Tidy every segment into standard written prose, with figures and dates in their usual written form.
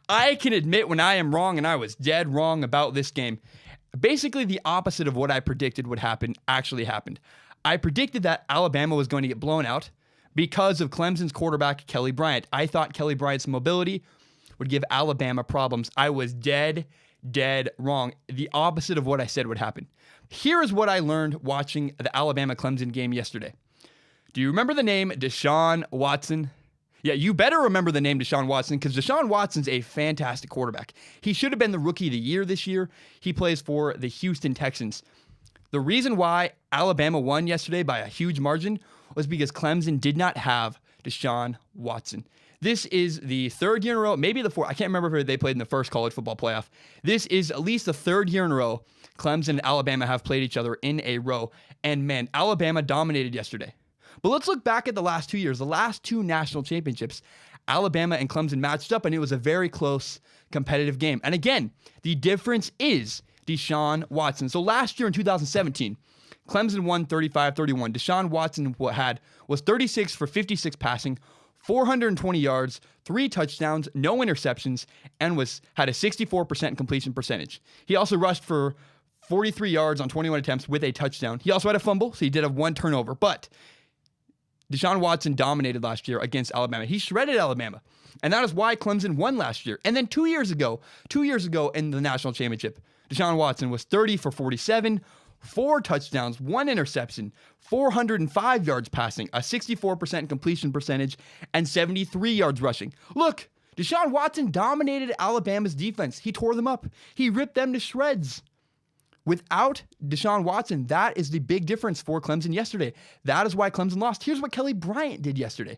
I can admit when I am wrong, and I was dead wrong about this game. Basically, the opposite of what I predicted would happen actually happened. I predicted that Alabama was going to get blown out because of Clemson's quarterback, Kelly Bryant. I thought Kelly Bryant's mobility would give Alabama problems. I was dead wrong. The opposite of what I said would happen. Here is what I learned watching the Alabama-Clemson game yesterday. Do you remember the name Deshaun Watson? Yeah, you better remember the name Deshaun Watson because Deshaun Watson's a fantastic quarterback. He should have been the Rookie of the Year this year. He plays for the Houston Texans. The reason why Alabama won yesterday by a huge margin was because Clemson did not have Deshaun Watson. This is the third year in a row, maybe the fourth. I can't remember if they played in the first college football playoff. This is at least the third year in a row Clemson and Alabama have played each other in a row. And man, Alabama dominated yesterday. But let's look back at the last 2 years. The last two national championships, Alabama and Clemson matched up, and it was a very close competitive game. And again, the difference is Deshaun Watson. So last year in 2017, Clemson won 35-31. Deshaun Watson was 36 for 56 passing, 420 yards, 3 touchdowns, no interceptions, and had a 64% completion percentage. He also rushed for 43 yards on 21 attempts with a touchdown. He also had a fumble, so he did have 1 turnover. But Deshaun Watson dominated last year against Alabama. He shredded Alabama. And that is why Clemson won last year. And then 2 years ago in the national championship, Deshaun Watson was 30 for 47, 4 touchdowns, 1 interception, 405 yards passing, a 64% completion percentage, and 73 yards rushing. Look, Deshaun Watson dominated Alabama's defense. He tore them up. He ripped them to shreds. Without Deshaun Watson, that is the big difference for Clemson yesterday. That is why Clemson lost. Here's what Kelly Bryant did yesterday.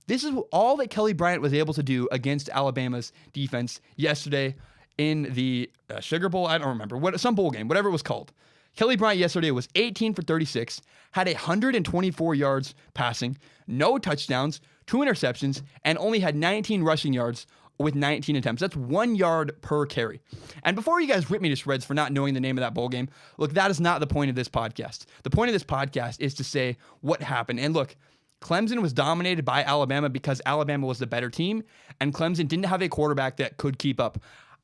This is all that Kelly Bryant was able to do against Alabama's defense yesterday in the Sugar Bowl. I don't remember. Some bowl game, whatever it was called. Kelly Bryant yesterday was 18 for 36, had 124 yards passing, no touchdowns, 2 interceptions, and only had 19 rushing yards with 19 attempts. That's 1 yard per carry. And before you guys rip me to shreds for not knowing the name of that bowl game, look, that is not the point of this podcast. The point of this podcast is to say what happened. And look, Clemson was dominated by Alabama because Alabama was the better team, and Clemson didn't have a quarterback that could keep up.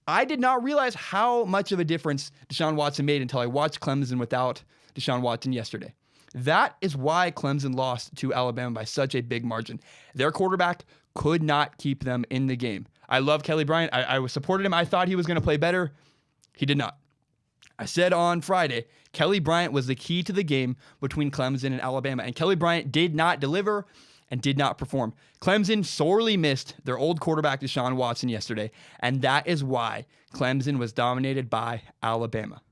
I did not realize how much of a difference Deshaun Watson made until I watched Clemson without Deshaun Watson yesterday. That is why Clemson lost to Alabama by such a big margin. Their quarterback could not keep them in the game. I love Kelly Bryant. I supported him. I thought he was going to play better. He did not. I said on Friday, Kelly Bryant was the key to the game between Clemson and Alabama, and Kelly Bryant did not deliver and did not perform. Clemson sorely missed their old quarterback, Deshaun Watson, yesterday, and that is why Clemson was dominated by Alabama.